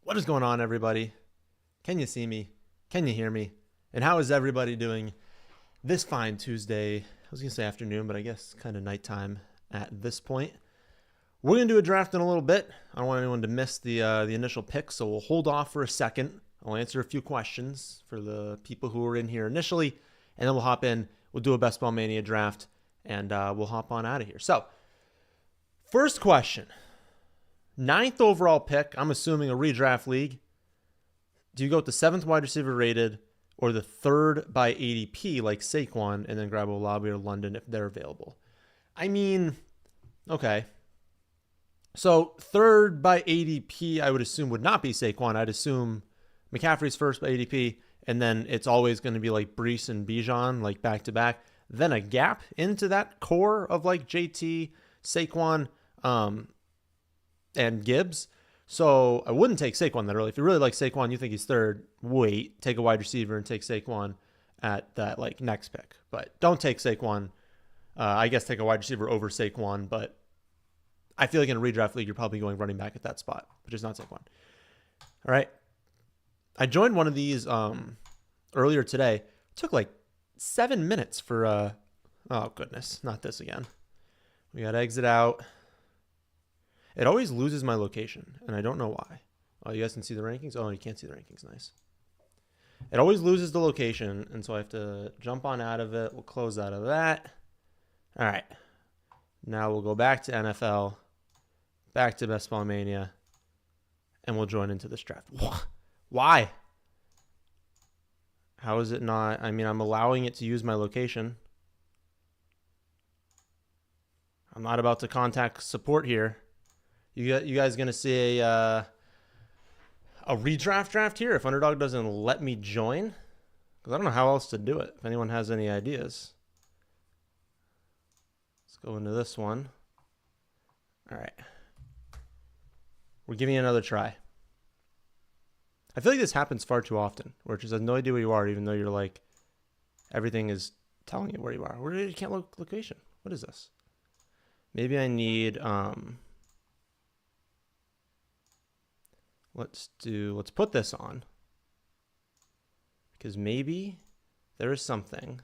What is going on, everybody? Can you see me? Can you hear me? And how is everybody doing this fine Tuesday? I was going to say afternoon, but I guess kind of nighttime at this point. We're going to do a draft in a little bit. I don't want anyone to miss the initial pick, so we'll hold off for a second. I'll answer a few questions for the people who were in here initially, and then we'll hop in. We'll do a Best Ball Mania draft, and we'll hop on out of here. So, first question. 9th overall pick, I'm assuming a redraft league. Do you go with the 7th wide receiver rated or the 3rd by ADP like Saquon and then grab Olave or London if they're available? I mean, okay. So 3rd by ADP, I would assume would not be Saquon. I'd assume McCaffrey's first by ADP, and then it's always going to be like Brees and Bijan, like back to back. Then a gap into that core of like JT, Saquon, and Gibbs. So I wouldn't take Saquon that early. If you really like Saquon, you think he's 3rd, wait, take a wide receiver and take Saquon at that like next pick. But don't take Saquon. I guess take a wide receiver over Saquon, but I feel like in a redraft league, you're probably going running back at that spot, which is not Saquon. All right. I joined one of these earlier today. It took like 7 minutes for, oh goodness, not this again. We got to exit out. It always loses my location, and I don't know why. Oh, you guys can see the rankings? Oh, you can't see the rankings. Nice. It always loses the location, and so I have to jump on out of it. We'll close out of that. All right. Now we'll go back to NFL, back to Best Ball Mania, and we'll join into this draft. Why? How is it not? I mean, I'm allowing it to use my location. I'm not about to contact support here. You guys going to see a redraft draft here if Underdog doesn't let me join? Because I don't know how else to do it, if anyone has any ideas. Let's go into this one. All right. We're giving it another try. I feel like this happens far too often, where it just has no idea where you are, even though you're like, everything is telling you where you are. You can't look location. What is this? Maybe I need... Let's put this on, because maybe there is something.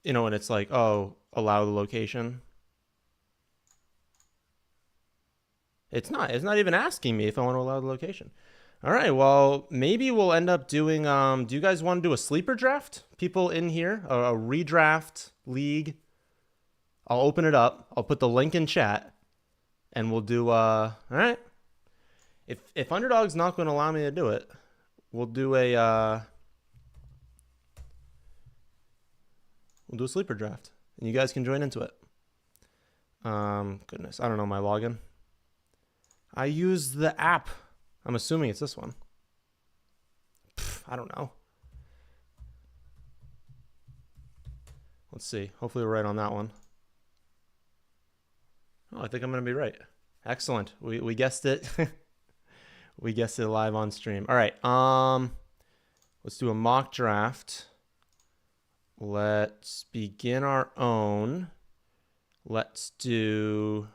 You know, when it's like, oh, allow the location. It's not even asking me if I want to allow the location. All right, well, maybe we'll end up doing, do you guys want to do a sleeper draft? People in here, a redraft league. I'll open it up. I'll put the link in chat, and we'll do. All right. If Underdog's not going to allow me to do it, we'll do a sleeper draft, and you guys can join into it. Goodness, I don't know my login. I use the app. I'm assuming it's this one. I don't know. Let's see. Hopefully we're right on that one. Oh, I think I'm going to be right. Excellent. We guessed it. We guessed it live on stream. All right. Let's do a mock draft. Let's begin our own. Let's do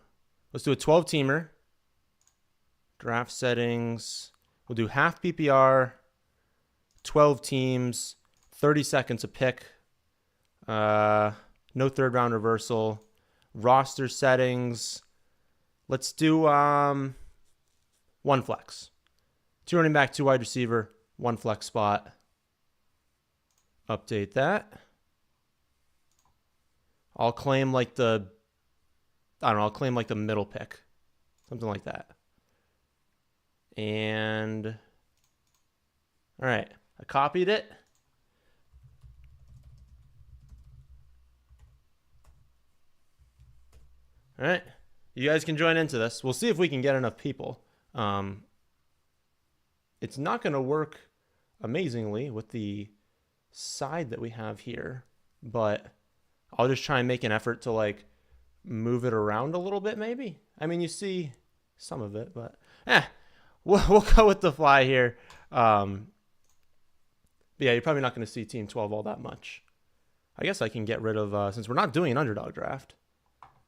a 12-teamer. Draft settings. We'll do half PPR, 12 teams, 30 seconds a pick. No 3rd round reversal. Roster settings. Let's do 1 flex. 2 running back, 2 wide receiver, 1 flex spot. Update that. I'll claim like the middle pick. Something like that. And all right, I copied it. All right, you guys can join into this. We'll see if we can get enough people. It's not going to work amazingly with the side that we have here, but I'll just try and make an effort to like move it around a little bit maybe. I mean, you see some of it, but we'll go with the fly here. But yeah, you're probably not going to see Team 12 all that much. I guess I can get rid of, since we're not doing an underdog draft,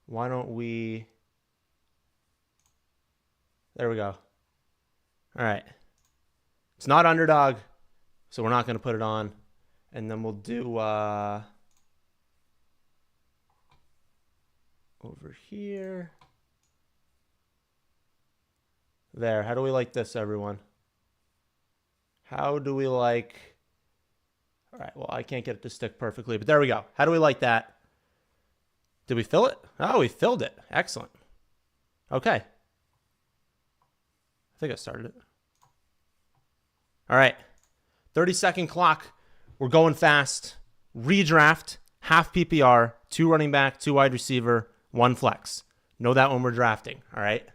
why don't we There we go. All right. It's not Underdog, so we're not going to put it on. And then we'll do over here. There. How do we like this, everyone? How do we like... All right, well, I can't get it to stick perfectly, but there we go. How do we like that? Did we fill it? Oh, we filled it. Excellent. Okay. I think I started it. All right. 30-second clock. We're going fast. Redraft, half PPR, 2 running back, 2 wide receiver, 1 flex. Know that when we're drafting, all right?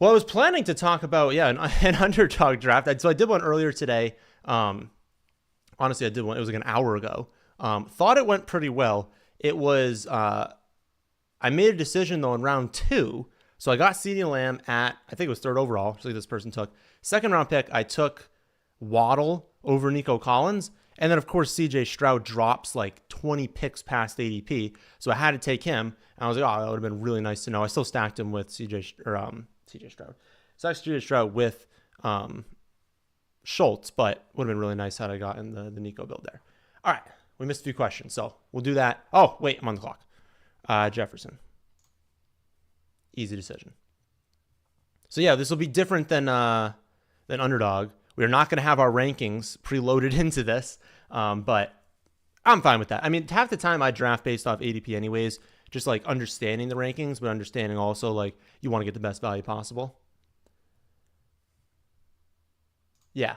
Well, I was planning to talk about, an underdog draft. So I did one earlier today. Honestly, I did one. It was like an hour ago. Thought it went pretty well. It was, I made a decision, though, in round 2. So I got CeeDee Lamb at, I think it was 3rd overall, just like this person took. 2nd round pick, I took Waddle over Nico Collins. And then, of course, CJ Stroud drops like 20 picks past ADP. So I had to take him. And I was like, oh, that would have been really nice to know. I still stacked him with CJ Stroud. Stacked CJ Stroud with Schultz, but would have been really nice had I gotten the Nico build there. All right. We missed a few questions, so we'll do that. Oh, wait, I'm on the clock. Jefferson. Easy decision. So, yeah, this will be different than Underdog. We're not going to have our rankings preloaded into this, but I'm fine with that. I mean, half the time I draft based off ADP anyways, just like understanding the rankings, but understanding also like you want to get the best value possible. Yeah,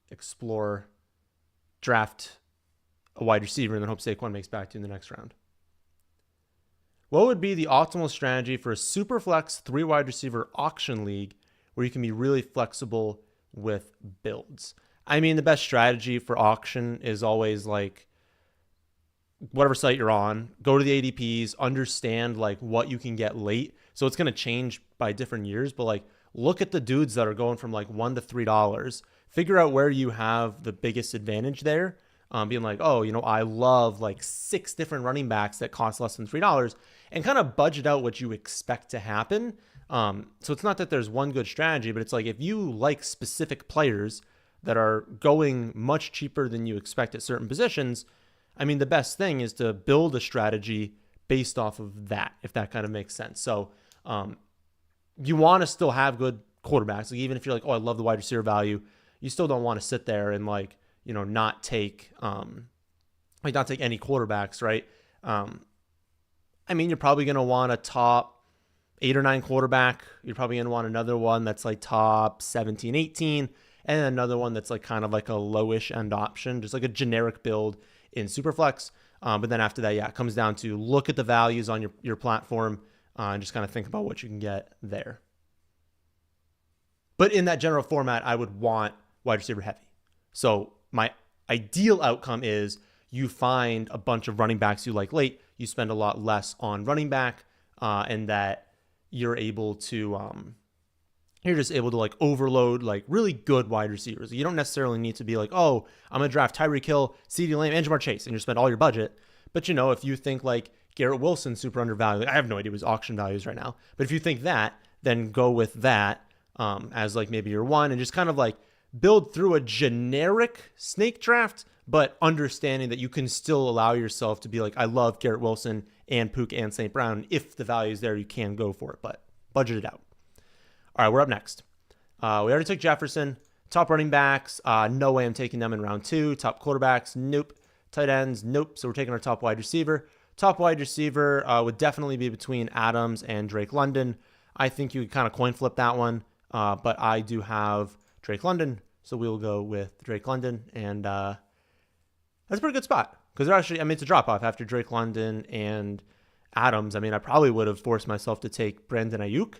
explore, draft a wide receiver, and then hope Saquon makes back to you in the next round. What would be the optimal strategy for a super flex 3 wide receiver auction league where you can be really flexible with builds? I mean, the best strategy for auction is always like whatever site you're on, go to the ADPs, understand like what you can get late. So it's going to change by different years, but like look at the dudes that are going from like $1 to $3. Figure out where you have the biggest advantage there. Being like, oh, I love like 6 different running backs that cost less than $3, and kind of budget out what you expect to happen. So it's not that there's one good strategy, but it's like if you like specific players that are going much cheaper than you expect at certain positions, I mean, the best thing is to build a strategy based off of that, if that kind of makes sense. So you want to still have good quarterbacks. Like even if you're like, oh, I love the wide receiver value, you still don't want to sit there and like, not take any quarterbacks, right? I mean, you're probably going to want a top 8 or 9 quarterback. You're probably going to want another one that's like top 17, 18, and then another one that's like kind of like a lowish end option, just like a generic build in Superflex. But then after that, it comes down to look at the values on your platform and just kind of think about what you can get there. But in that general format, I would want wide receiver heavy. So my ideal outcome is you find a bunch of running backs you like late, you spend a lot less on running back, and that you're able to you're just able to like overload like really good wide receivers. You don't necessarily need to be like, oh, I'm gonna draft Tyreek Hill, CeeDee Lamb, and Jamar Chase, and you spend all your budget. But if you think like Garrett Wilson super undervalued, I have no idea what his auction value is right now. But if you think that, then go with that as like maybe your one, and just kind of like build through a generic snake draft, but understanding that you can still allow yourself to be like, I love Garrett Wilson and Pook and St. Brown. If the value is there, you can go for it, but budget it out. All right, we're up next. We already took Jefferson. Top running backs, no way I'm taking them in round 2. Top quarterbacks, nope. Tight ends, nope. So we're taking our top wide receiver. Top wide receiver would definitely be between Adams and Drake London. I think you could kind of coin flip that one, but I do have Drake London, so we'll go with Drake London, and that's a pretty good spot because they're actually, it's a drop off after Drake London and Adams. I probably would have forced myself to take Brandon Ayuk,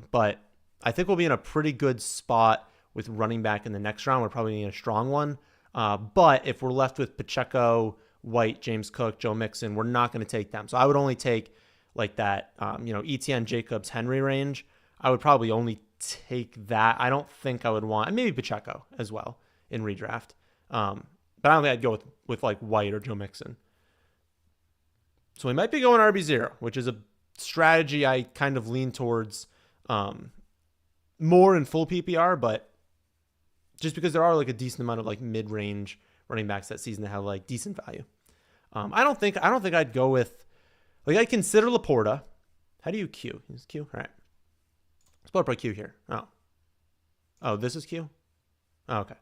but I think we'll be in a pretty good spot with running back in the next round. We're probably in a strong one, but if we're left with Pacheco, White, James Cook, Joe Mixon, we're not going to take them. So I would only take like that, ETN, Jacobs, Henry range. I would probably only take that. I don't think I would want, and maybe Pacheco as well in redraft. But I don't think I'd go with like White or Joe Mixon. So we might be going RB0, which is a strategy I kind of lean towards more in full PPR, but just because there are like a decent amount of like mid-range running backs that season that have like decent value. I don't think I'd go with, like, I'd consider Laporta. How do you Q? Is Q? All right. Let's pull up our Q here. Oh, this is Q? Oh, okay.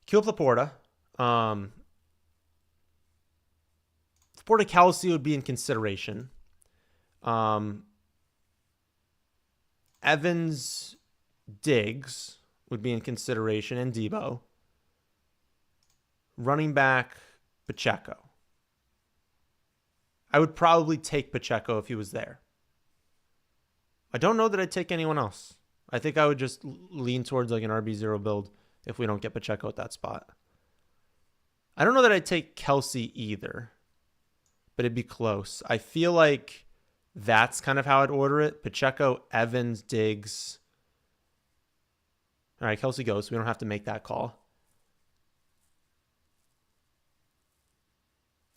Q up Laporta. Laporta Kelsey would be in consideration. Evans Diggs would be in consideration, and Debo. Running back Pacheco. I would probably take Pacheco if he was there. I don't know that I'd take anyone else. I think I would just lean towards like an RB0 build if we don't get Pacheco at that spot. I don't know that I'd take Kelsey either, but it'd be close. I feel like that's kind of how I'd order it. Pacheco, Evans, Diggs. All right, Kelsey goes. We don't have to make that call.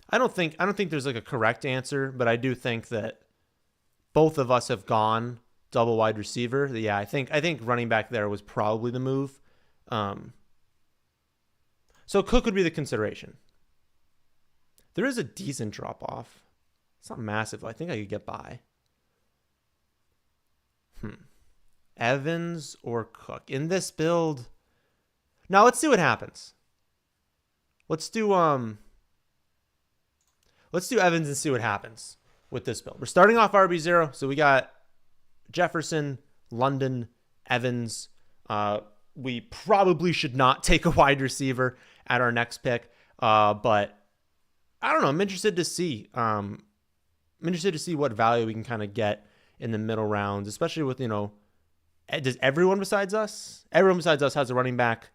I don't think there's like a correct answer, but I do think that both of us have gone double wide receiver. Yeah, I think running back there was probably the move. So Cook would be the consideration. There is a decent drop off. It's not massive. I think I could get by. Evans or Cook in this build. Now let's see what happens. Let's do Evans and see what happens with this build. We're starting off RB0, so we got Jefferson, London, Evans. We probably should not take a wide receiver at our next pick, but I don't know. I'm interested to see. I'm interested to see what value we can kind of get in the middle rounds, especially with, does everyone besides us? Everyone besides us has a running back.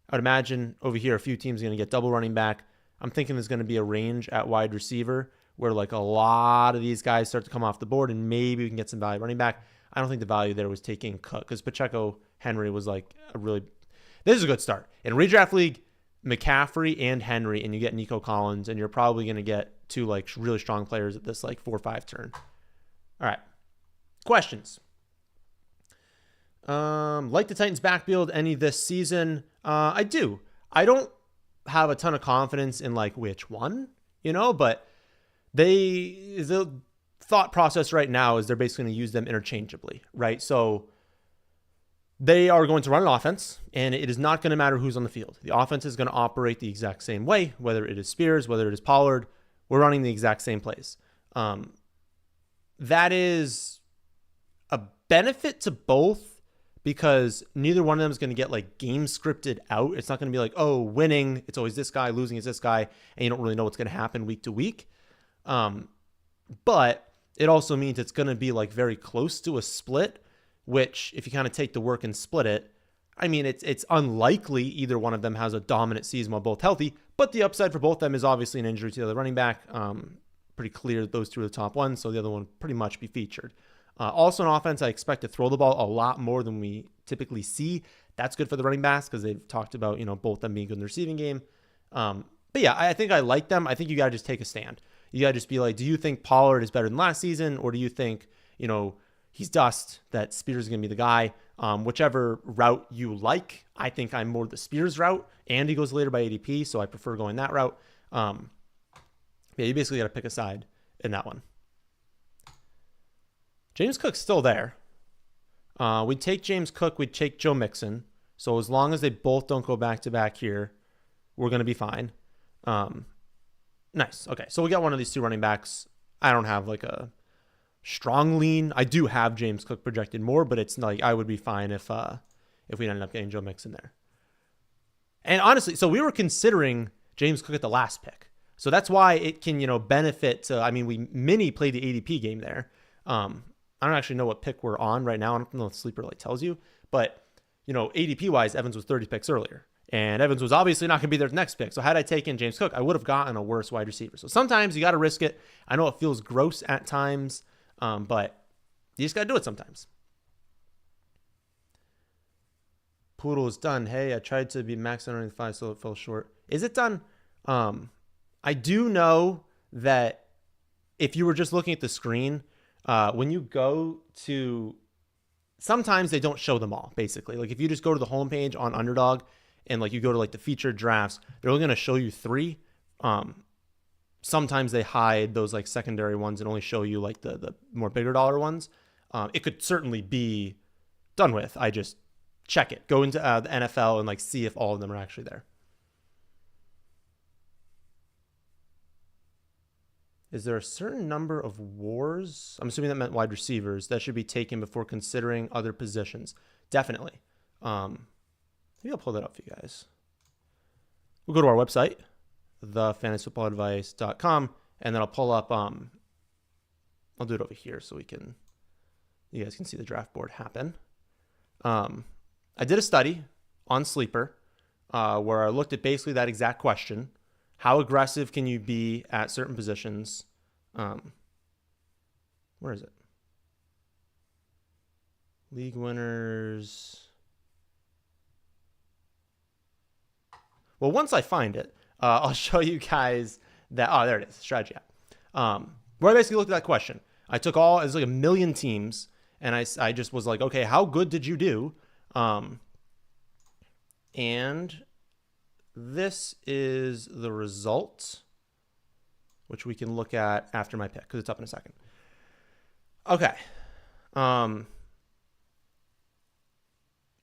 I would imagine over here a few teams are going to get double running back. I'm thinking there's going to be a range at wide receiver where like a lot of these guys start to come off the board and maybe we can get some value running back. I don't think the value there was taking Cook because Pacheco Henry was like this is a good start. In a redraft league, McCaffrey and Henry, and you get Nico Collins, and you're probably going to get two like really strong players at this like 4-5 turn. All right. Questions. Like the Titans backfield any this season? I do. I don't have a ton of confidence in like which one, but the thought process right now is they're basically going to use them interchangeably, right? So they are going to run an offense, and it is not going to matter who's on the field. The offense is going to operate the exact same way, whether it is Spears, whether it is Pollard. We're running the exact same plays. That is a benefit to both because neither one of them is going to get like game scripted out. It's not going to be like, oh, winning, it's always this guy, losing is this guy, and you don't really know what's going to happen week to week. But it also means it's going to be like very close to a split, which if you kind of take the work and split it, I mean, it's unlikely either one of them has a dominant season while both healthy, but the upside for both of them is obviously an injury to the other running back. Pretty clear that those two are the top ones, so the other one pretty much be featured. Also on offense, I expect to throw the ball a lot more than we typically see. That's good for the running backs because they've talked about, both them being good in the receiving game. But yeah, I think I like them. I think you got to just take a stand. You got to just be like, do you think Pollard is better than last season? Or do you think, he's dust, that Spears is going to be the guy? Whichever route you like. I think I'm more the Spears route. Andy goes later by ADP, so I prefer going that route. Yeah, you basically got to pick a side in that one. James Cook's still there. We'd take James Cook. We'd take Joe Mixon. So as long as they both don't go back-to-back here, we're going to be fine. Nice. Okay, so we got one of these two running backs. I don't have like a strong lean. I do have James Cook projected more, but it's like I would be fine if we ended up getting Joe Mixon there. And honestly, so we were considering James Cook at the last pick. So that's why it can, benefit to, we mini played the ADP game there. I don't actually know what pick we're on right now. I don't know if Sleeper like tells you, but ADP wise, Evans was 30 picks earlier. And Evans was obviously not going to be their next pick. So had I taken James Cook, I would have gotten a worse wide receiver. So sometimes you got to risk it. I know it feels gross at times, but you just got to do it sometimes. Poodle is done. Hey, I tried to be max underneath 5, so it fell short. Is it done? I do know that if you were just looking at the screen, when you go to, sometimes they don't show them all, basically. Like if you just go to the homepage on Underdog and like you go to like the featured drafts, they're only going to show you 3. Sometimes they hide those like secondary ones and only show you like the more bigger dollar ones. It could certainly be done with. I just check it. Go into the NFL and like see if all of them are actually there. Is there a certain number of wars? I'm assuming that meant wide receivers that should be taken before considering other positions. Definitely. Maybe I'll pull that up for you guys. We'll go to our website, thefantasyfootballadvice.com, and then I'll pull up, I'll do it over here so you guys can see the draft board happen. I did a study on Sleeper where I looked at basically that exact question. How aggressive can you be at certain positions? Where is it? League winners. Well, once I find it, I'll show you guys that. Oh, there it is. Strategy app. Where I basically looked at that question. I took it's like 1 million teams, and I just was like, okay, how good did you do? And this is the result, which we can look at after my pick because it's up in a second. Okay.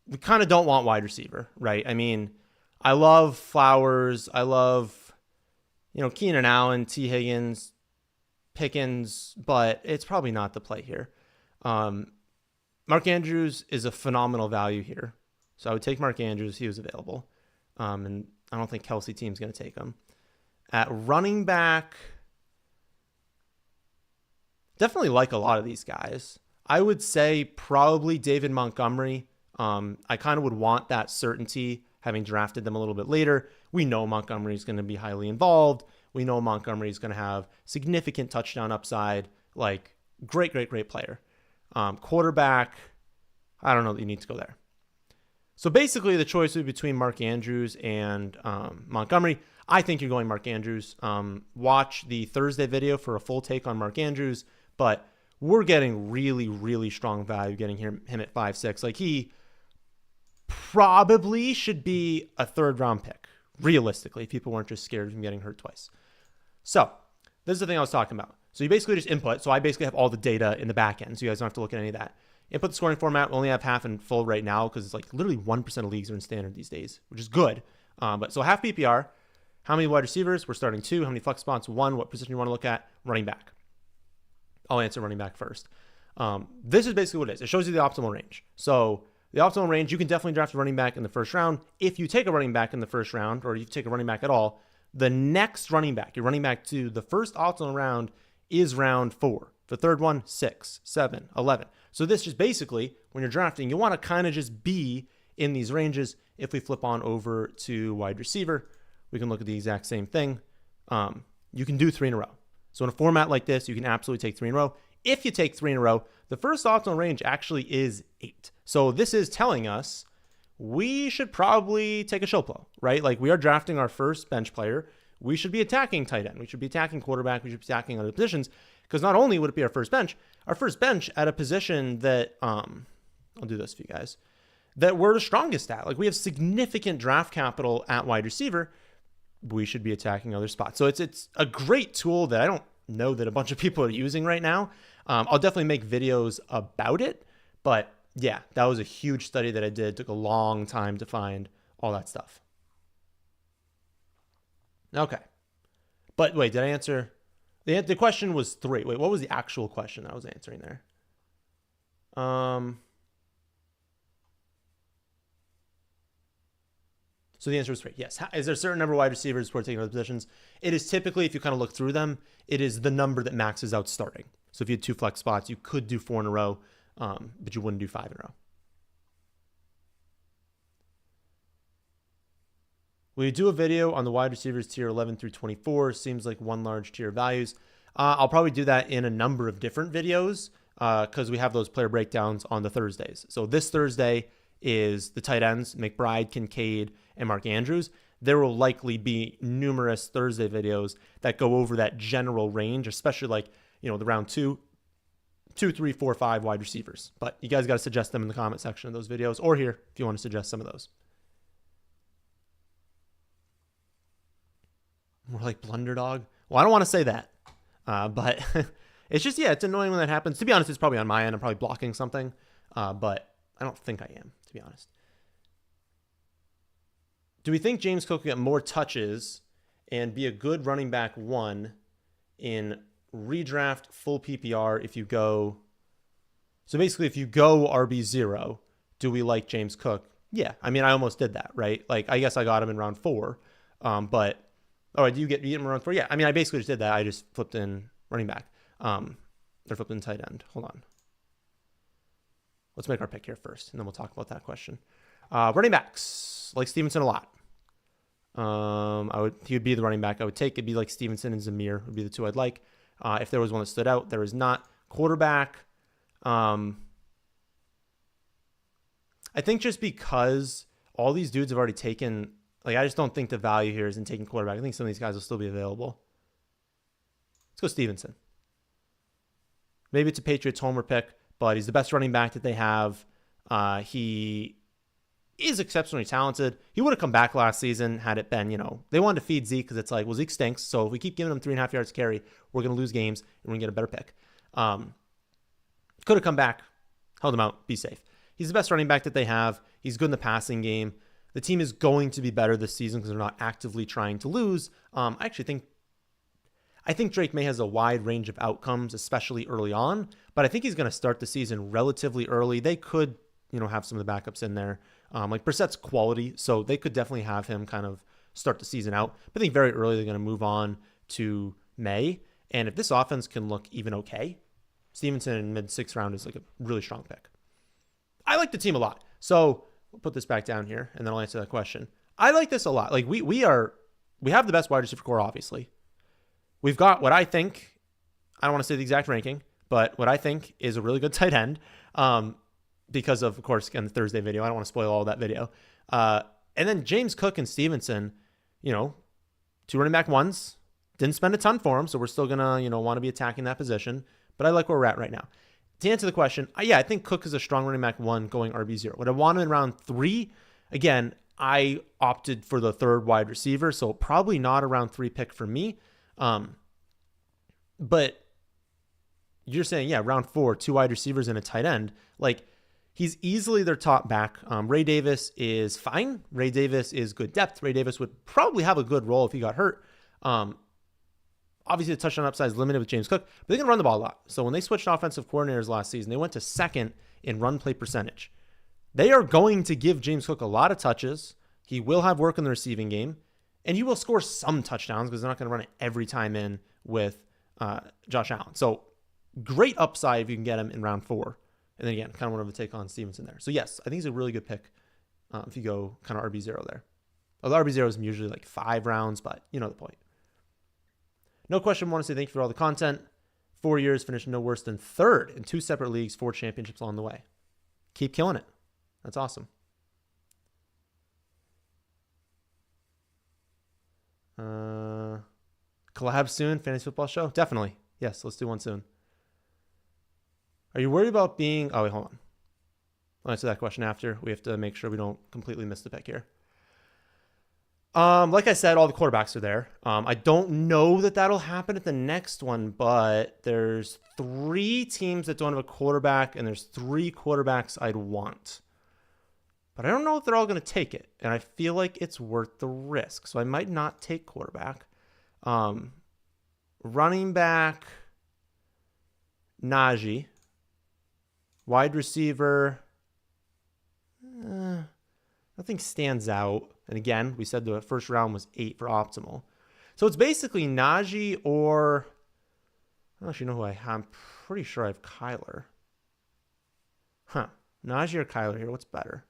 We kind of don't want wide receiver, right? I mean, I love Flowers. I love, Keenan Allen, T. Higgins, Pickens, but it's probably not the play here. Mark Andrews is a phenomenal value here. So I would take Mark Andrews. He was available. And I don't think Kelsey team's going to take him. At running back, definitely like a lot of these guys. I would say probably David Montgomery. I kind of would want that certainty having drafted them a little bit later. We know Montgomery is going to be highly involved. We know Montgomery is going to have significant touchdown upside. Like, great player. Quarterback, I don't know that you need to go there. So basically the choice would be between Mark Andrews and Montgomery. I think you're going Mark Andrews. Watch the Thursday video for a full take on Mark Andrews, but we're getting really strong value getting him at 5-6. Like, he probably should be a 3rd round pick, realistically, if people weren't just scared of him getting hurt twice. So this is the thing I was talking about. So you basically just input. So I basically have all the data in the back end, so you guys don't have to look at any of that. Input the scoring format. We only have half and full right now because it's like literally 1% of leagues are in standard these days, which is good. But so half PPR. How many wide receivers? We're starting 2. How many flex spots? 1. What position you want to look at? Running back. I'll answer running back first. This is basically what it is. It shows you the optimal range. So the optimal range, you can definitely draft a running back in the first round. If you take a running back in the first round, or you take a running back at all, the next running back, your running back to the first optimal round is round 4. The third one, 6, 7, 11. So this is basically, when you're drafting, you want to kind of just be in these ranges. If we flip on over to wide receiver, we can look at the exact same thing. You can do 3 in a row. So in a format like this, you can absolutely take 3 in a row. If you take 3 in a row, the first optimal range actually is 8. So this is telling us we should probably take a show flow, right? Like, we are drafting our first bench player. We should be attacking tight end. We should be attacking quarterback. We should be attacking other positions, because not only would it be our first bench at a position that, I'll do this for you guys, that we're the strongest at. Like, we have significant draft capital at wide receiver. We should be attacking other spots. So it's a great tool that I don't know that a bunch of people are using right now. I'll definitely make videos about it, but yeah, that was a huge study that I did. It took a long time to find all that stuff. Okay. But wait, did I answer? The question was 3. Wait, what was the actual question that I was answering there? So the answer is 3. Yes. Is there a certain number of wide receivers before taking other positions? It is typically, if you kind of look through them, it is the number that maxes out starting. So if you had 2 flex spots, you could do 4 in a row, but you wouldn't do 5 in a row. We do a video on the wide receivers tier 11 through 24. Seems like one large tier values. I'll probably do that in a number of different videos because we have those player breakdowns on the Thursdays. So this Thursday is the tight ends, McBride, Kincaid, and Mark Andrews. There will likely be numerous Thursday videos that go over that general range, especially like, the round 2 2, 3, 4, 5 wide receivers. But you guys got to suggest them in the comment section of those videos or here if you want to suggest some of those. More like Blunderdog. Well, I don't want to say that. But it's just, it's annoying when that happens. To be honest, it's probably on my end. I'm probably blocking something. But I don't think I am, to be honest. Do we think James Cook will get more touches and be a good running back 1 in redraft full PPR if you go? So basically, if you go RB0, do we like James Cook? Yeah. I mean, I almost did that, right? Like, I guess I got him in round 4. But, do you get him in round 4? Yeah. I mean, I basically just did that. I just flipped in running back. Or flipped in tight end. Hold on. Let's make our pick here first, and then we'll talk about that question. Running backs, like Stevenson a lot. He would be the running back I would take. It'd be like Stevenson and Zamir would be the 2 I'd like. If there was one that stood out, there is not. Quarterback. I think just because all these dudes have already taken, I just don't think the value here is in taking quarterback. I think some of these guys will still be available. Let's go Stevenson. Maybe it's a Patriots homer pick, but he's the best running back that they have. He is exceptionally talented. He would have come back last season had it been, they wanted to feed Zeke because it's like, well, Zeke stinks. So if we keep giving him 3.5 yards carry, we're going to lose games and we're going to get a better pick. Could have come back, held him out, be safe. He's the best running back that they have. He's good in the passing game. The team is going to be better this season because they're not actively trying to lose. I think Drake May has a wide range of outcomes, especially early on, but I think he's going to start the season relatively early. They could, have some of the backups in there. Like Brissett's quality, so they could definitely have him kind of start the season out. But I think very early they're going to move on to May. And if this offense can look even okay, Stevenson in mid-6th round is like a really strong pick. I like the team a lot. So we'll put this back down here, and then I'll answer that question. I like this a lot. Like we have the best wide receiver core, obviously. We've got what I think, I don't want to say the exact ranking, but what I think is a really good tight end. Because of course, again, the Thursday video. I don't want to spoil all that video. And then James Cook and Stevenson, 2 running back 1s. Didn't spend a ton for him, so we're still going to, want to be attacking that position. But I like where we're at right now. To answer the question, I think Cook is a strong running back 1 going RB0. Would I want him in round 3? Again, I opted for the 3rd wide receiver, so probably not a round 3 pick for me. But you're saying, round 4, 2 wide receivers and a tight end. Like, he's easily their top back. Ray Davis is fine. Ray Davis is good depth. Ray Davis would probably have a good role if he got hurt. Obviously, the touchdown upside is limited with James Cook, but they can run the ball a lot. So when they switched offensive coordinators last season, they went to 2nd in run play percentage. They are going to give James Cook a lot of touches. He will have work in the receiving game, and he will score some touchdowns because they're not going to run it every time in with Josh Allen. So great upside if you can get him in round 4. And then again, kind of wanted to take on Stevenson there. So yes, I think he's a really good pick if you go kind of RB0 there. Although RB0 is usually like 5 rounds, but you know the point. No question. Want to say thank you for all the content. 4 years, finished no worse than 3rd in 2 separate leagues, 4 championships along the way. Keep killing it. That's awesome. Collab soon, fantasy football show? Definitely. Yes, let's do one soon. Are you worried about being... Oh, wait, hold on. I'll answer that question after. We have to make sure we don't completely miss the pick here. Like I said, all the quarterbacks are there. I don't know that that'll happen at the next one, but there's 3 teams that don't have a quarterback, and there's 3 quarterbacks I'd want. But I don't know if they're all going to take it, and I feel like it's worth the risk. So I might not take quarterback. Running back, Najee. Wide receiver, nothing stands out. And again, we said the first round was 8 for optimal. So it's basically Najee or, I don't actually know who I have. I'm pretty sure I have Kyler. Najee or Kyler here. What's better?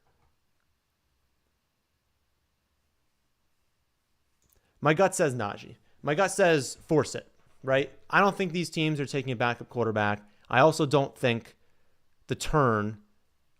My gut says Najee. My gut says force it, right? I don't think these teams are taking a backup quarterback. I also don't think the turn,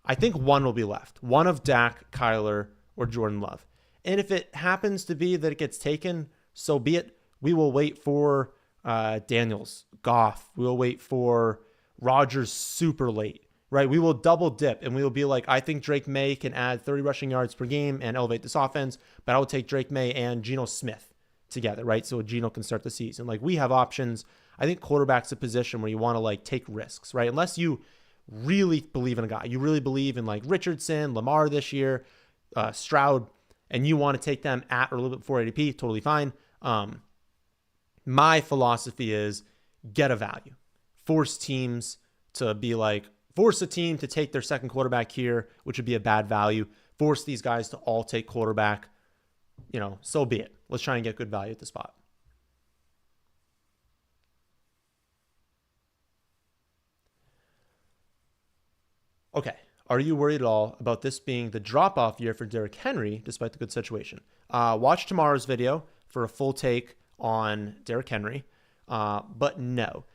I think one will be left. One of Dak, Kyler, or Jordan Love. And if it happens to be that it gets taken, so be it. We will wait for Daniels, Goff. We will wait for Rodgers super late, right? We will double dip and we will be like, I think Drake May can add 30 rushing yards per game and elevate this offense, but I will take Drake May and Geno Smith together, right? So Geno can start the season. Like, we have options. I think quarterback's a position where you want to like take risks, right? Unless you really believe in a guy, you really believe in like Richardson, Lamar this year, Stroud, and you want to take them at or a little bit before ADP, totally fine. My philosophy is get a value. Force teams to be like, force a team to take their second quarterback here, which would be a bad value. Force these guys to all take quarterback. So be it. Let's try and get good value at the spot. Okay. Are you worried at all about this being the drop-off year for Derrick Henry, despite the good situation? Watch tomorrow's video for a full take on Derrick Henry. But no.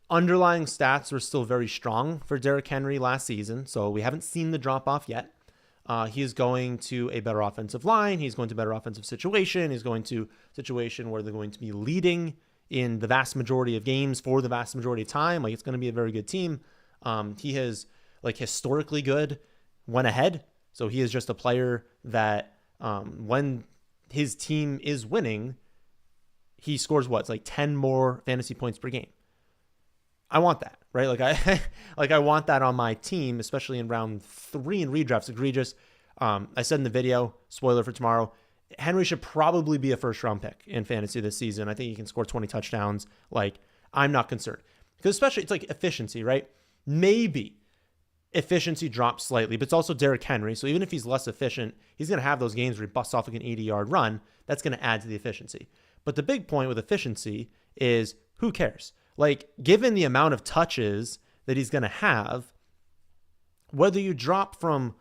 Underlying stats were still very strong for Derrick Henry last season, so we haven't seen the drop-off yet. He is going to a better offensive line. He's going to a better offensive situation. He's going to a situation where they're going to be leading in the vast majority of games for the vast majority of time. Like, it's going to be a very good team. He has, like, historically good went ahead. So he is just a player that when his team is winning, he scores what? It's like 10 more fantasy points per game. I want that, right? I want that on my team, especially in round 3 in redrafts. Egregious. I said in the video, spoiler for tomorrow, Henry should probably be a first-round pick in fantasy this season. I think he can score 20 touchdowns. Like, I'm not concerned. Because especially, it's like efficiency, right? Maybe efficiency drops slightly, but it's also Derrick Henry. So even if he's less efficient, he's going to have those games where he busts off like an 80-yard run. That's going to add to the efficiency. But the big point with efficiency is, who cares? Like, given the amount of touches that he's going to have, whether you drop from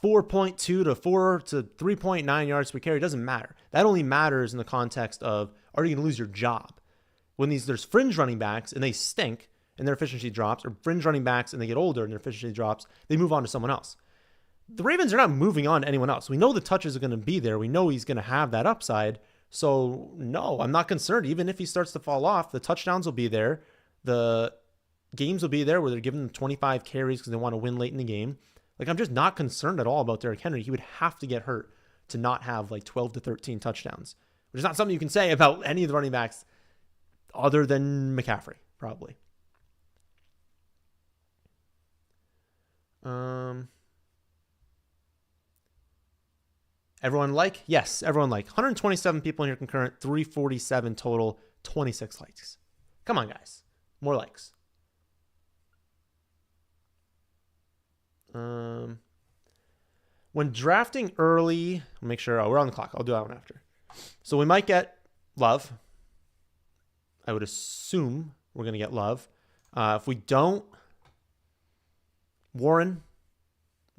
4.2 to 4 to 3.9 yards per carry, doesn't matter. That only matters in the context of, are you going to lose your job? When there's fringe running backs and they stink and their efficiency drops, or fringe running backs and they get older and their efficiency drops, they move on to someone else. The Ravens are not moving on to anyone else. We know the touches are going to be there. We know he's going to have that upside. So no, I'm not concerned. Even if he starts to fall off, the touchdowns will be there. The games will be there where they're giving him 25 carries because they want to win late in the game. Like, I'm just not concerned at all about Derrick Henry. He would have to get hurt to not have like 12 to 13 touchdowns, which is not something you can say about any of the running backs other than McCaffrey, probably. Everyone like? Yes, everyone like. 127 people in here concurrent, 347 total, 26 likes. Come on, guys. More likes. When drafting early, I'll make sure, we're on the clock. I'll do that one after. So we might get Love. I would assume we're going to get Love. If we don't, Warren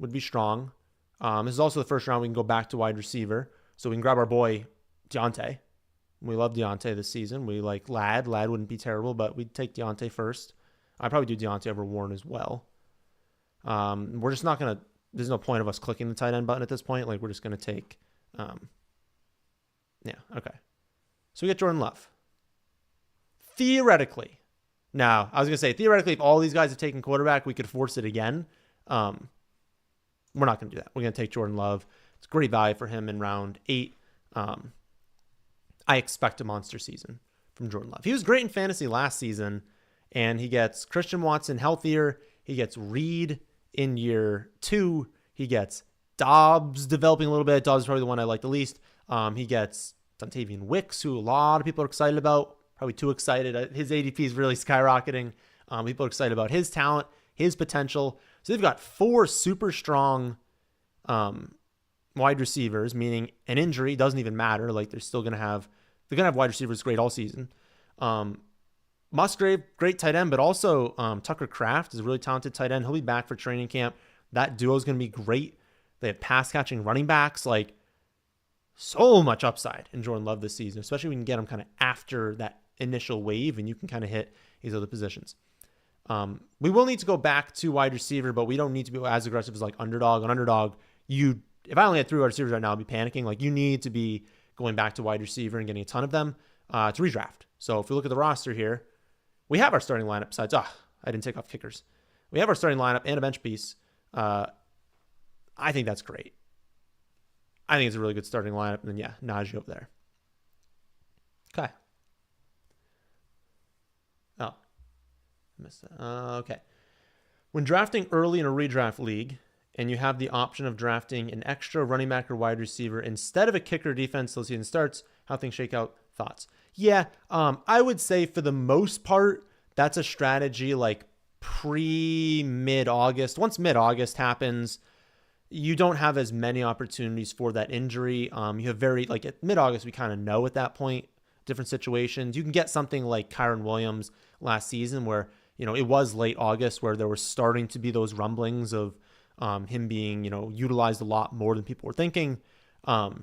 would be strong. This is also the first round we can go back to wide receiver. So we can grab our boy Deontay. We love Deontay this season. We like Ladd. Ladd wouldn't be terrible, but we'd take Deontay first. I'd probably do Deontay over Warren as well. We're just not going to, there's no point of us clicking the tight end button at this point. Like, we're just going to take, okay. So we get Jordan Love. Theoretically. Now, I was going to say, theoretically, if all these guys have taken quarterback, we could force it again. We're not going to do that. We're going to take Jordan Love. It's great value for him in round 8. I expect a monster season from Jordan Love. He was great in fantasy last season, and he gets Christian Watson healthier. He gets Reed in year 2. He gets Dobbs developing a little bit. Dobbs is probably the one I like the least. He gets Dontavian Wicks, who a lot of people are excited about. Probably too excited. His ADP is really skyrocketing. People are excited about his talent, his potential. So they've got 4 super strong wide receivers, meaning an injury doesn't even matter. Like, they're going to have wide receivers great all season. Musgrave, great tight end, but also Tucker Kraft is a really talented tight end. He'll be back for training camp. That duo is going to be great. They have pass catching running backs. Like, so much upside in Jordan Love this season, especially when you can get him kind of after that initial wave and you can kind of hit these other positions. We will need to go back to wide receiver, but we don't need to be as aggressive as like Underdog. On Underdog, if I only had 3 wide receivers right now, I'd be panicking. Like, you need to be going back to wide receiver and getting a ton of them to redraft. So if we look at the roster here, we have our starting lineup besides, I didn't take off kickers. We have our starting lineup and a bench piece. I think that's great. I think it's a really good starting lineup. And then, yeah, Najee over there. Okay. Oh, I missed that. Okay. When drafting early in a redraft league, and you have the option of drafting an extra running back or wide receiver instead of a kicker defense till the season starts, how things shake out, thoughts? Yeah, I would say for the most part, that's a strategy like mid-August. Once mid-August happens, you don't have as many opportunities for that injury. You have at mid-August, we kind of know at that point, different situations. You can get something like Kyron Williams last season where, it was late August where there were starting to be those rumblings of him being, utilized a lot more than people were thinking. But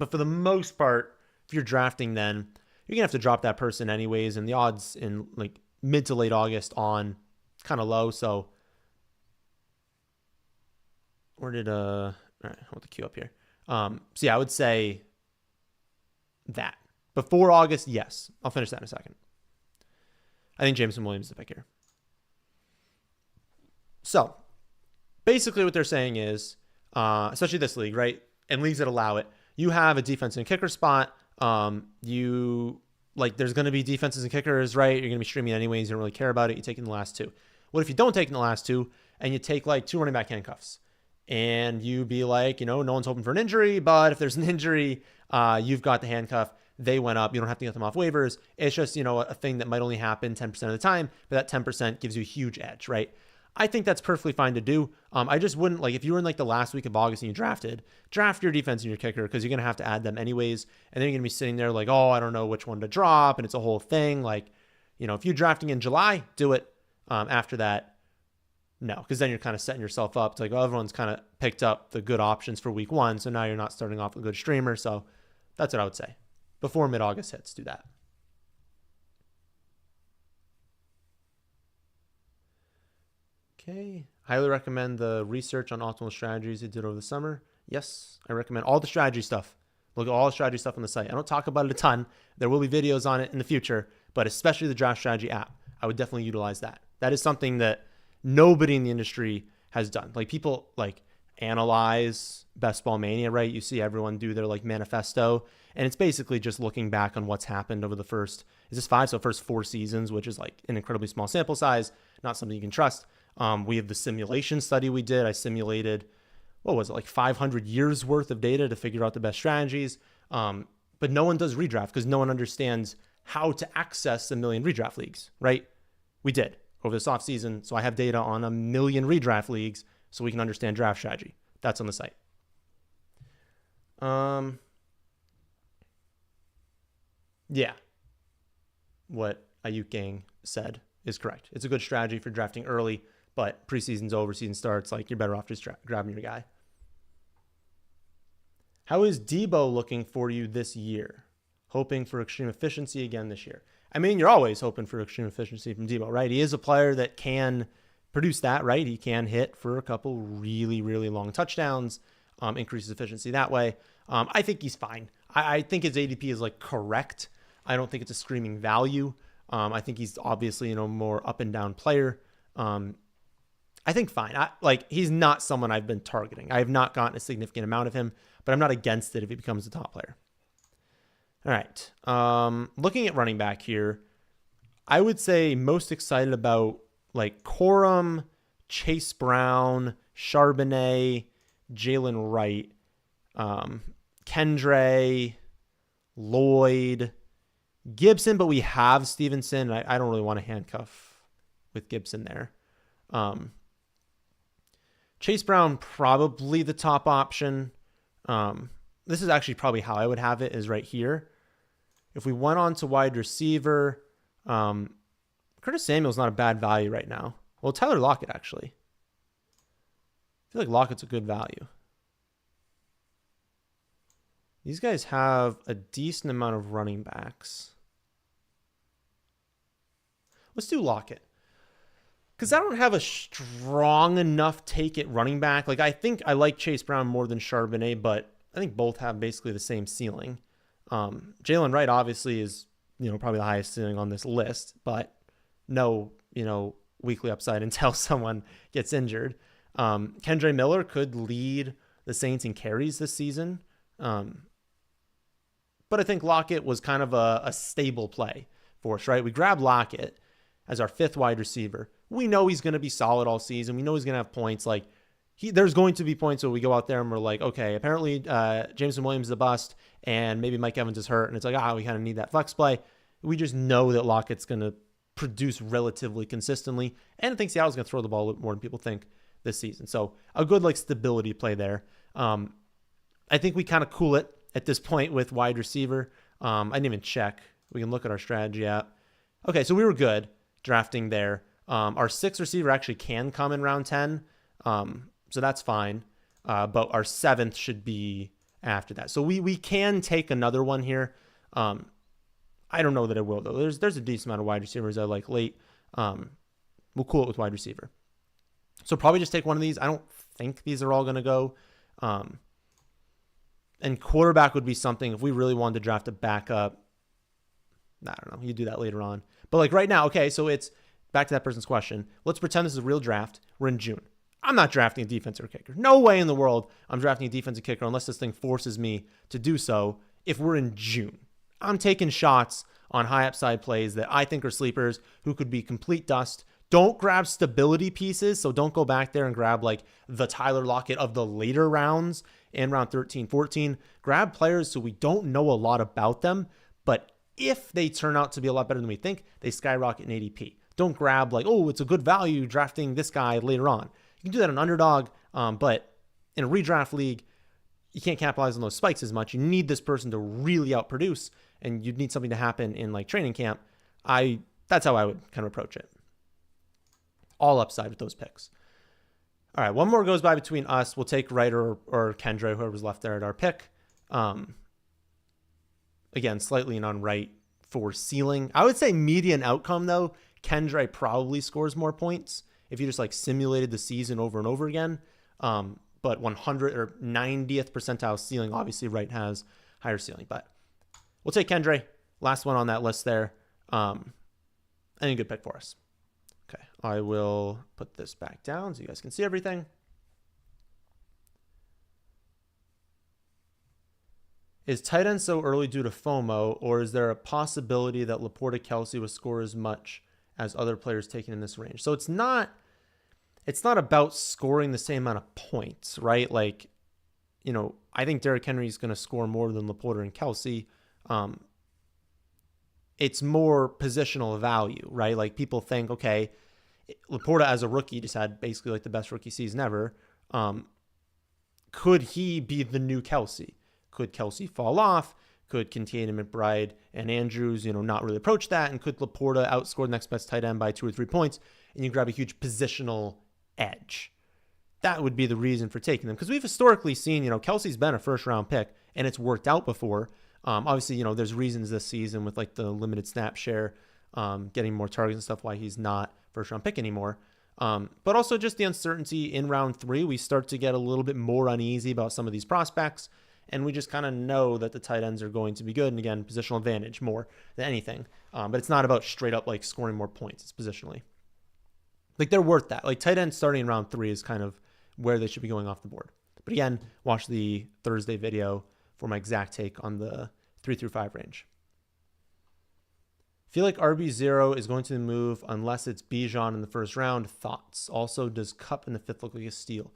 for the most part, if you're drafting then, you're going to have to drop that person anyways. And the odds in like mid to late August on kind of low. So all right, I want the queue up here. So yeah, I would say that. Before August, yes. I'll finish that in a second. I think Jameson Williams is the pick here. So basically what they're saying is, especially this league, right? And leagues that allow it, you have a defense and kicker spot. There's going to be defenses and kickers, right? You're going to be streaming anyways. You don't really care about it. You take in the last two. What if you don't take in the last two and you take like 2 running back handcuffs and you be like, no one's hoping for an injury, but if there's an injury, you've got the handcuff. They went up. You don't have to get them off waivers. It's just, a thing that might only happen 10% of the time, but that 10% gives you a huge edge, right? I think that's perfectly fine to do. I just wouldn't, if you were in the last week of August and you draft your defense and your kicker because you're going to have to add them anyways. And then you're going to be sitting there I don't know which one to drop. And it's a whole thing. If you're drafting in July, do it. After that, no, because then you're kind of setting yourself up. It's everyone's kind of picked up the good options for week 1. So now you're not starting off with a good streamer. So that's what I would say. Before mid-August hits, do that. Okay. Highly recommend the research on optimal strategies you did over the summer. Yes, I recommend all the strategy stuff. Look at all the strategy stuff on the site. I don't talk about it a ton. There will be videos on it in the future, but especially the draft strategy app. I would definitely utilize that. That is something that nobody in the industry has done. People analyze Best Ball Mania, right? You see everyone do their manifesto, and it's basically just looking back on what's happened over the first 4 seasons, which is an incredibly small sample size, not something you can trust. We have the simulation study we did. I simulated, 500 years worth of data to figure out the best strategies. But no one does redraft because no one understands how to access a million redraft leagues, right? We did over this offseason. So I have data on 1 million redraft leagues so we can understand draft strategy. That's on the site. Yeah. What Ayuk Gang said is correct. It's a good strategy for drafting early, but preseason's over, season starts, you're better off just grabbing your guy. How is Debo looking for you this year? Hoping for extreme efficiency again this year. I mean, you're always hoping for extreme efficiency from Debo, right? He is a player that can produce that, right? He can hit for a couple really, really long touchdowns, increases efficiency that way. I think he's fine. I think his ADP is correct. I don't think it's a screaming value. I think he's obviously, more up and down player. I think fine. He's not someone I've been targeting. I have not gotten a significant amount of him, but I'm not against it if he becomes a top player. All right. Looking at running back here, I would say most excited about Corum, Chase Brown, Charbonnet, Jalen Wright, Kendre, Lloyd, Gibson, but we have Stevenson. I don't really want to handcuff with Gibson there. Chase Brown, probably the top option. This is actually probably how I would have it, is right here. If we went on to wide receiver, Curtis Samuel's not a bad value right now. Well, Tyler Lockett, actually. I feel like Lockett's a good value. These guys have a decent amount of running backs. Let's do Lockett. Because I don't have a strong enough take at running back. I think I like Chase Brown more than Charbonnet, but I think both have basically the same ceiling. Jalen Wright obviously is, probably the highest ceiling on this list, but no, weekly upside until someone gets injured. Kendre Miller could lead the Saints in carries this season. But I think Lockett was kind of a stable play for us, right? We grabbed Lockett as our 5th wide receiver. We know he's going to be solid all season. We know he's going to have points. Like, there's going to be points where we go out there and we're like, okay, apparently Jameson Williams is a bust and maybe Mike Evans is hurt. And it's like, we kind of need that flex play. We just know that Lockett's going to produce relatively consistently. And I think Seattle's going to throw the ball a little more than people think this season. So a good stability play there. I think we kind of cool it at this point with wide receiver. I didn't even check. We can look at our strategy app. Okay, so we were good drafting there. Our 6th receiver actually can come in round 10. So that's fine. But our 7th should be after that. So we can take another one here. I don't know that it will, though. There's a decent amount of wide receivers I like late. We'll cool it with wide receiver. So probably just take one of these. I don't think these are all going to go. And quarterback would be something if we really wanted to draft a backup. I don't know. You do that later on. But right now, okay, so it's back to that person's question. Let's pretend this is a real draft. We're in June. I'm not drafting a defensive kicker. No way in the world I'm drafting a defensive kicker unless this thing forces me to do so if we're in June. I'm taking shots on high upside plays that I think are sleepers who could be complete dust. Don't grab stability pieces, so don't go back there and grab the Tyler Lockett of the later rounds in round 13, 14. Grab players so we don't know a lot about them, but if they turn out to be a lot better than we think, they skyrocket in ADP. Don't grab it's a good value drafting this guy later on. You can do that on Underdog, but in a redraft league, you can't capitalize on those spikes as much. You need this person to really outproduce, and you'd need something to happen in training camp. That's how I would kind of approach it. All upside with those picks. All right, one more goes by between us. We'll take Wright or Kendre, whoever's left there at our pick. Again, slightly on Wright for ceiling. I would say median outcome, though. Kendre probably scores more points if you just simulated the season over and over again. But 100 or 90th percentile ceiling, obviously Wright has higher ceiling. But we'll take Kendre. Last one on that list there. Any good pick for us. Okay, I will put this back down so you guys can see everything. Is tight end so early due to FOMO, or is there a possibility that Laporta Kelsey will score as much as other players taken in this range? So it's not about scoring the same amount of points, right? I think Derrick Henry is going to score more than Laporta and Kelsey. It's more positional value, right? People think, okay, Laporta as a rookie just had basically the best rookie season ever. Could he be the new Kelsey? Could Kelsey fall off? Could Kincaid and McBride and Andrews, not really approach that? And could Laporta outscore the next best tight end by 2 or 3 points? And you grab a huge positional edge. That would be the reason for taking them. Because we've historically seen, Kelsey's been a first-round pick, and it's worked out before. Obviously, there's reasons this season with the limited snap share, getting more targets and stuff why he's not first-round pick anymore. But also just the uncertainty in round 3. We start to get a little bit more uneasy about some of these prospects. And we just kind of know that the tight ends are going to be good. And again, positional advantage more than anything. But it's not about straight up scoring more points. It's positionally. They're worth that. Tight ends starting in round 3 is kind of where they should be going off the board. But again, watch the Thursday video for my exact take on the 3 through 5 range. Feel like RB0 is going to move unless it's Bijan in the first round. Thoughts? Also, does Kupp in the 5th look like a steal?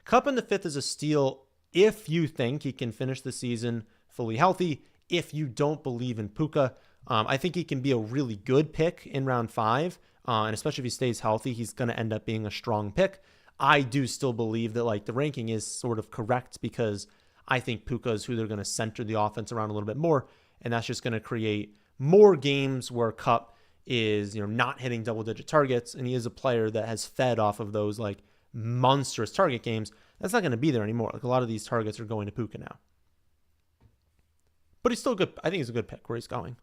Kupp in the 5th is a steal if you think he can finish the season fully healthy. If you don't believe in Puka, I think he can be a really good pick in round 5. And especially if he stays healthy, he's going to end up being a strong pick. I do still believe that the ranking is sort of correct because I think Puka is who they're going to center the offense around a little bit more. And that's just going to create more games where Kupp is, not hitting double-digit targets. And he is a player that has fed off of those monstrous target games. That's not going to be there anymore. A lot of these targets are going to Puka now. But he's still good. I think he's a good pick where he's going.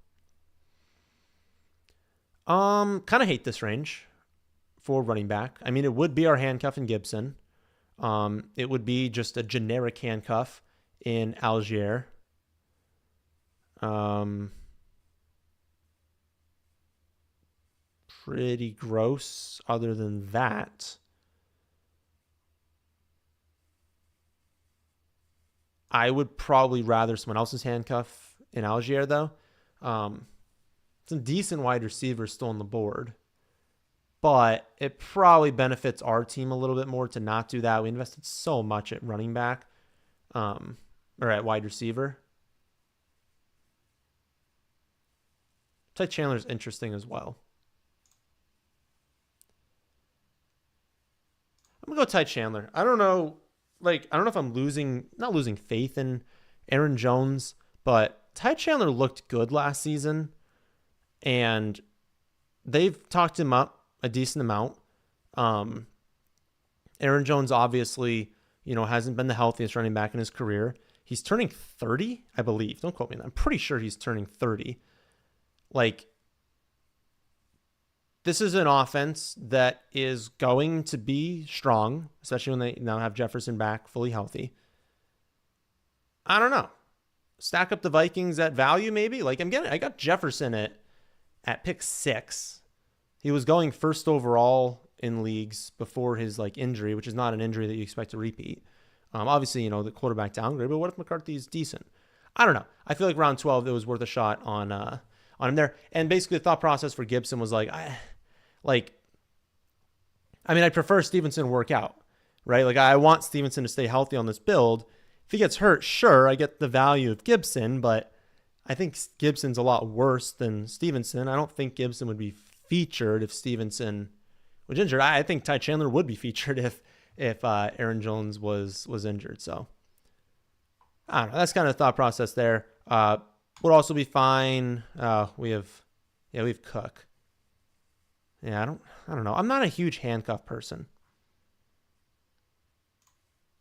Kind of hate this range for running back. I mean, it would be our handcuff in Gibson. It would be just a generic handcuff in Algier. pretty gross other than that. I would probably rather someone else's handcuff in Algier, though. Some decent wide receivers still on the board, but it probably benefits our team a little bit more to not do that. We invested so much at running back, or at wide receiver. Ty Chandler's interesting as well. I'm gonna go Ty Chandler. I don't know if I'm not losing faith in Aaron Jones, but Ty Chandler looked good last season, and they've talked him up a decent amount. Aaron Jones obviously, hasn't been the healthiest running back in his career. He's turning 30, I believe. Don't quote me on that. I'm pretty sure he's turning 30. This is an offense that is going to be strong, especially when they now have Jefferson back fully healthy. I don't know. Stack up the Vikings at value, maybe. I got Jefferson at pick 6. He was going first overall in leagues before his injury, which is not an injury that you expect to repeat. Obviously, the quarterback downgrade, but what if McCarthy's decent? I don't know. I feel like round 12, it was worth a shot on him there. And basically the thought process for Gibson was I prefer Stevenson work out, right? I want Stevenson to stay healthy on this build. If he gets hurt, sure, I get the value of Gibson, but I think Gibson's a lot worse than Stevenson. I don't think Gibson would be featured if Stevenson was injured. I think Ty Chandler would be featured if Aaron Jones was injured. So I don't know. That's kind of the thought process there. Would also be fine. We have Cook. Yeah, I don't know. I'm not a huge handcuff person.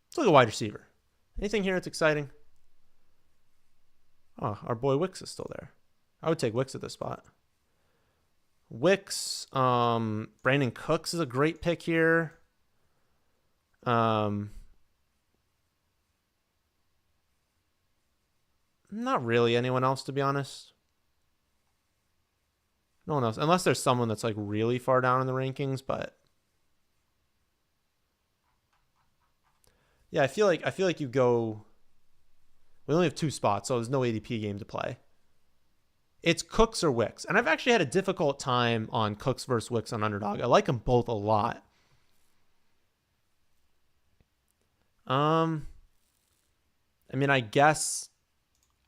Let's look at wide receiver. Anything here that's exciting? Oh, our boy Wicks is still there. I would take Wicks at this spot. Wicks, Brandon Cooks is a great pick here. Not really anyone else, to be honest. No one else, unless there's someone that's really far down in the rankings. But yeah, I feel like you go. We only have 2 spots, so there's no ADP game to play. It's Cooks or Wicks, and I've actually had a difficult time on Cooks versus Wicks on Underdog. I like them both a lot. I guess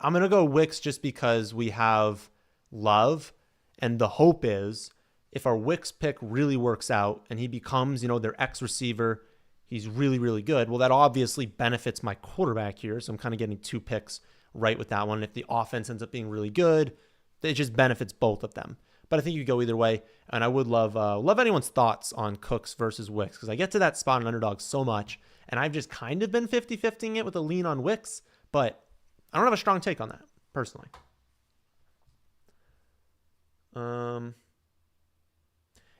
I'm gonna go Wicks just because we have Love. And the hope is if our Wicks pick really works out and he becomes, their X receiver, he's really, really good. Well, that obviously benefits my quarterback here. So I'm kind of getting 2 picks right with that one. If the offense ends up being really good, it just benefits both of them. But I think you go either way. And I would love anyone's thoughts on Cooks versus Wicks, because I get to that spot on Underdog so much. And I've just kind of been 50-50ing it with a lean on Wicks. But I don't have a strong take on that, personally.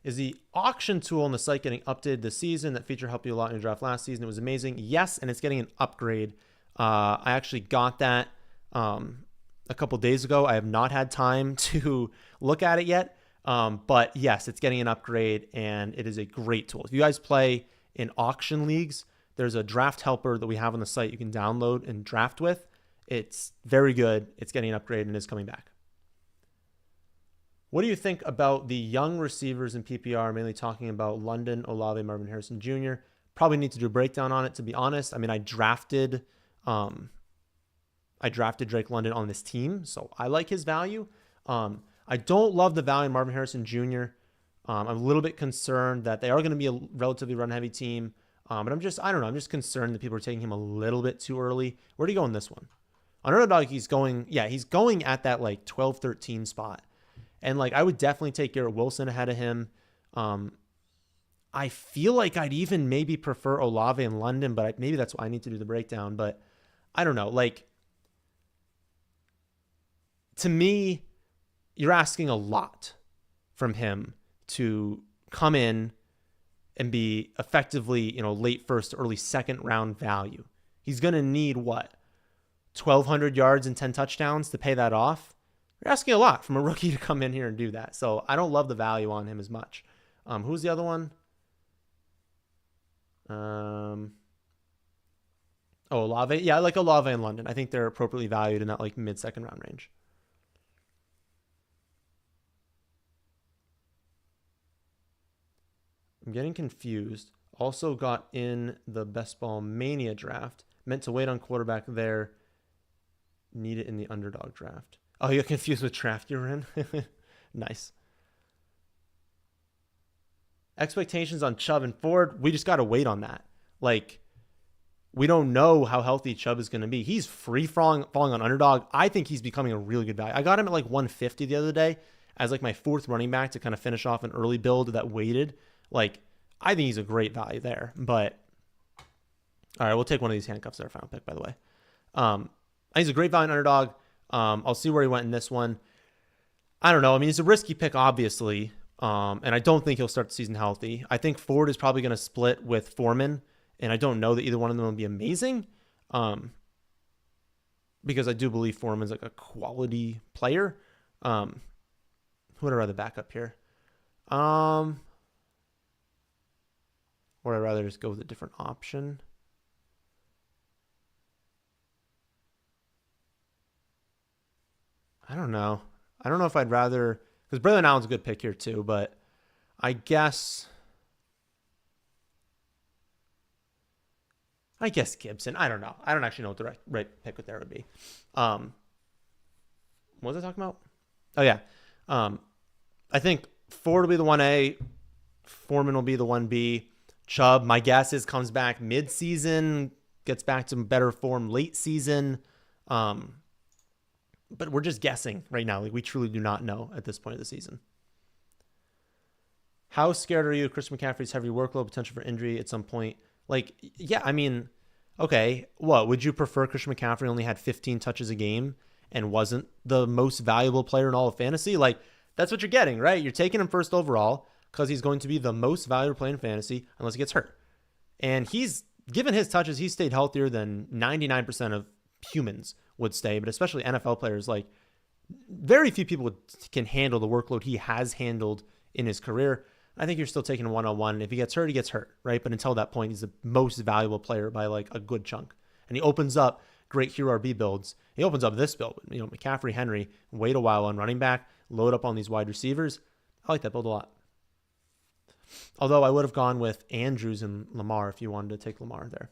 Is the auction tool on the site getting updated this season? That feature helped you a lot in your draft last season. It was amazing. Yes, and it's getting an upgrade. I actually got that a couple days ago. I have not had time to look at it yet. But yes, it's getting an upgrade, and it is a great tool. If you guys play in auction leagues, there's a draft helper that we have on the site you can download and draft with. It's very good. It's getting an upgrade and is coming back. What do you think about the young receivers in PPR, mainly talking about London, Olave, Marvin Harrison Jr.? Probably need to do a breakdown on it, to be honest. I drafted Drake London on this team, so I like his value. I don't love the value in Marvin Harrison Jr. I'm a little bit concerned that they are going to be a relatively run-heavy team, but I'm just concerned that people are taking him a little bit too early. Where do you go in this one? On Underdog, he's going at that 12-13 spot. And I would definitely take Garrett Wilson ahead of him. I feel like I'd even maybe prefer Olave and London, but maybe that's why I need to do the breakdown. But I don't know. To me, you're asking a lot from him to come in and be effectively, late first, early second round value. He's going to need 1,200 yards and 10 touchdowns to pay that off. You're asking a lot from a rookie to come in here and do that. So I don't love the value on him as much. Who's the other one? Olave. Yeah, I like Olave in London. I think they're appropriately valued in that like mid-second round range. I'm getting confused. Also got in the Best Ball Mania draft. Meant to wait on quarterback there. Need it in the Underdog draft. Oh, you're confused with draft you're in? Nice. Expectations on Chubb and Ford. We just got to wait on that. Like, we don't know how healthy Chubb is going to be. He's free falling on Underdog. I think he's becoming a really good value. I got him at like 150 the other day as like my fourth running back to kind of finish off an early build that waited. Like, I think he's a great value there. But, all right, we'll take one of these handcuffs at our final pick, by the way. He's a great value in Underdog. I'll see where he went in this one. I don't know. I mean, he's a risky pick, obviously. And I don't think he'll start the season healthy. I think Ford is probably going to split with Foreman. And I don't know that either one of them will be amazing. Because I do believe Foreman's like a quality player. Who would I rather back up here? Or I'd rather just go with a different option. I don't know. I don't know if I'd rather... Because Braylon Allen's a good pick here too, but I guess Gibson. I don't know. I don't actually know what the right pick with there would be. What was I talking about? Oh, yeah. I think Ford will be the 1A. Foreman will be the 1B. Chubb, my guess is, comes back mid-season, gets back to better form late season. But we're just guessing right now. Like, we truly do not know at this point of the season. How scared are you of Chris McCaffrey's heavy workload, potential for injury at some point? Like, yeah, I mean, okay, what? Would you prefer Christian McCaffrey only had 15 touches a game and wasn't the most valuable player in all of fantasy? Like, that's what you're getting, right? You're taking him first overall because he's going to be the most valuable player in fantasy unless he gets hurt. And he's, given his touches, he's stayed healthier than 99% of humans would stay, but especially NFL players. Like, very few people can handle the workload he has handled in his career. I think you're still taking 101. If he gets hurt, he gets hurt, right? But until that point, he's the most valuable player by like a good chunk. And he opens up great hero RB builds. He opens up this build, McCaffrey, Henry, wait a while on running back, load up on these wide receivers. I like that build a lot. Although I would have gone with Andrews and Lamar if you wanted to take Lamar there.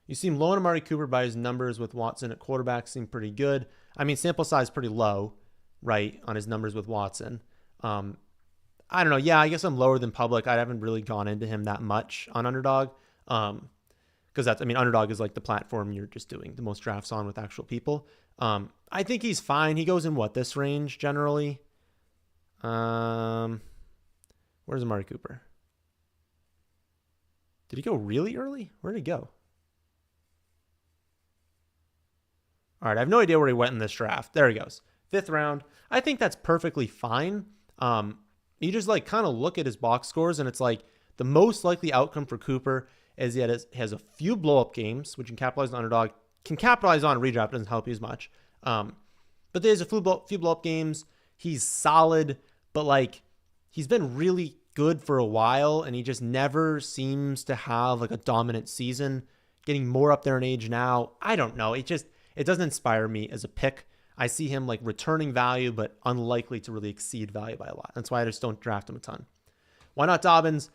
You seem low on Amari Cooper by his numbers with Watson at quarterback. Seem pretty good. I mean, sample size pretty low, right, on his numbers with Watson. I don't know. Yeah, I guess I'm lower than public. I haven't really gone into him that much on Underdog. Because Underdog is like the platform you're just doing the most drafts on with actual people. I think he's fine. He goes in this range generally? Where's Amari Cooper? Did he go really early? Where did he go? All right, I have no idea where he went in this draft. There he goes. 5th round. I think that's perfectly fine. You just like kind of look at his box scores, and it's like the most likely outcome for Cooper is he has a few blow-up games, which can capitalize on Underdog. Can capitalize on redraft, doesn't help you as much. But there's a few blow-up games. He's solid, but like he's been really good for a while, and he just never seems to have like a dominant season. Getting more up there in age now, I don't know. It doesn't inspire me as a pick. I see him like returning value, but unlikely to really exceed value by a lot. That's why I just don't draft him a ton. Why not Dobbins?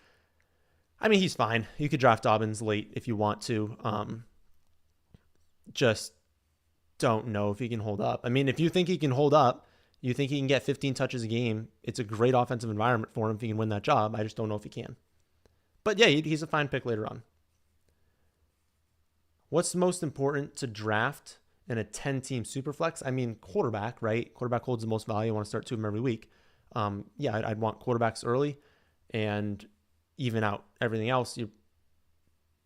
I mean, he's fine. You could draft Dobbins late if you want to. Just don't know if he can hold up. I mean, if you think he can hold up, you think he can get 15 touches a game, it's a great offensive environment for him if he can win that job. I just don't know if he can. But yeah, he's a fine pick later on. What's most important to draft in a 10-team superflex? I mean, quarterback, right? Quarterback holds the most value. I want to start 2 of them every week. Yeah, I'd want quarterbacks early and even out everything else.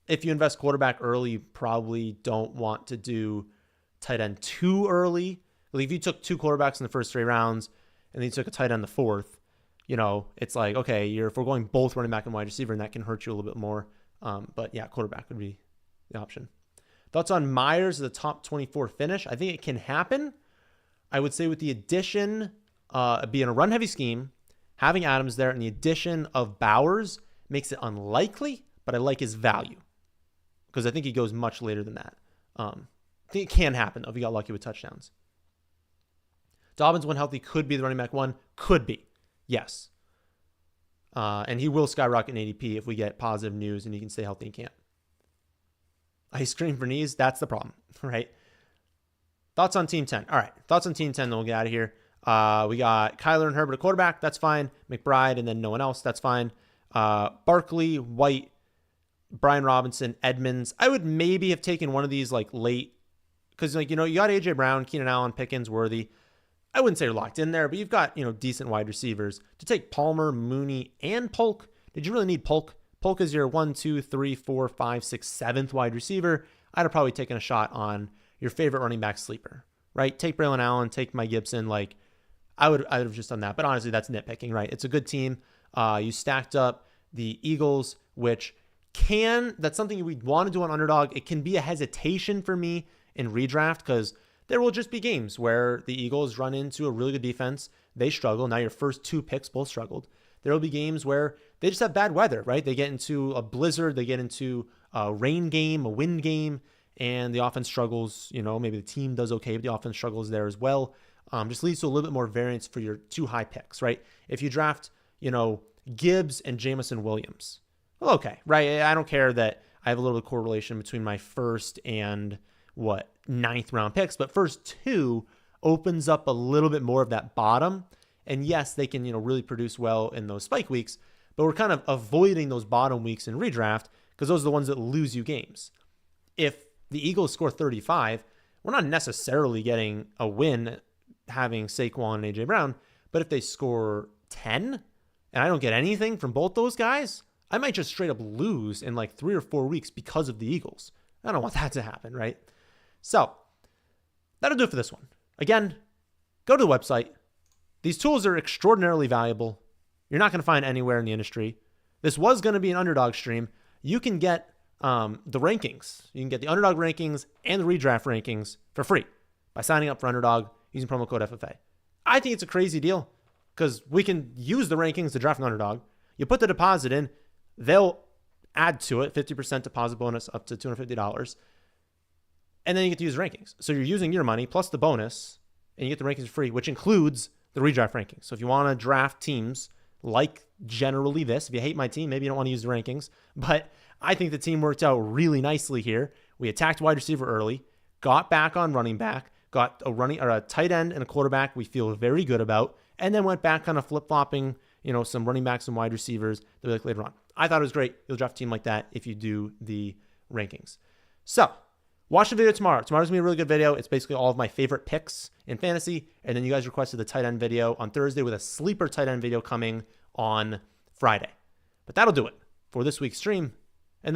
If you invest quarterback early, you probably don't want to do tight end too early. Like if you took 2 quarterbacks in the first 3 rounds and then you took a tight end in the 4th, it's like, okay, if we're going both running back and wide receiver, and that can hurt you a little bit more. But yeah, quarterback would be the option. Thoughts on Myers as the top 24 finish? I think it can happen. I would say with the addition, being a run-heavy scheme, having Adams there, and the addition of Bowers makes it unlikely, but I like his value because I think he goes much later than that. I think it can happen if he got lucky with touchdowns. Dobbins, when healthy, could be the running back one. Could be. Yes. And he will skyrocket in ADP if we get positive news and he can stay healthy and can't. Ice cream for knees, that's the problem, right? Thoughts on Team 10. All right, thoughts on Team 10, then we'll get out of here. We got Kyler and Herbert at quarterback. That's fine. McBride and then no one else. That's fine. Barkley, White, Brian Robinson, Edmonds. I would maybe have taken one of these like late because you got A.J. Brown, Keenan Allen, Pickens, Worthy. I wouldn't say you're locked in there, but you've got, decent wide receivers. To take Palmer, Mooney, and Polk, did you really need Polk? Polk is your 1, 2, 3, 4, 5, 6, 7th wide receiver. I'd have probably taken a shot on your favorite running back sleeper, right? Take Braylon Allen, take Mike Gibson. I would have just done that. But honestly, that's nitpicking, right? It's a good team. You stacked up the Eagles, which that's something we'd want to do on Underdog. It can be a hesitation for me in redraft because there will just be games where the Eagles run into a really good defense. They struggle. Now your first 2 picks both struggled. There will be games where they just have bad weather, right? They get into a blizzard. They get into a rain game, a wind game, and the offense struggles. Maybe the team does okay, but the offense struggles there as well. Just leads to a little bit more variance for your 2 high picks, right? If you draft, Gibbs and Jamison Williams, well, okay, right? I don't care that I have a little bit of correlation between my first and 9th round picks, but first 2 opens up a little bit more of that bottom. And yes, they can, really produce well in those spike weeks, but we're kind of avoiding those bottom weeks in redraft because those are the ones that lose you games. If the Eagles score 35, we're not necessarily getting a win having Saquon and A.J. Brown, but if they score 10 and I don't get anything from both those guys, I might just straight up lose in 3 or 4 weeks because of the Eagles. I don't want that to happen, right? So that'll do it for this one. Again, go to the website. These tools are extraordinarily valuable. You're not going to find anywhere in the industry. This was going to be an Underdog stream. You can get the rankings. You can get the Underdog rankings and the redraft rankings for free by signing up for Underdog using promo code FFA. I think it's a crazy deal because we can use the rankings to draft an Underdog. You put the deposit in, they'll add to it 50% deposit bonus up to $250. And then you get to use rankings. So you're using your money plus the bonus, and you get the rankings for free, which includes the redraft rankings. So if you want to draft teams like generally this, if you hate my team, maybe you don't want to use the rankings. But I think the team worked out really nicely here. We attacked wide receiver early, got back on running back, got a tight end and a quarterback we feel very good about, and then went back kind of flip-flopping, some running backs and wide receivers that we like later on. I thought it was great. You'll draft a team like that if you do the rankings. So watch the video tomorrow. Tomorrow's going to be a really good video. It's basically all of my favorite picks in fantasy. And then you guys requested the tight end video on Thursday with a sleeper tight end video coming on Friday. But that'll do it for this week's stream.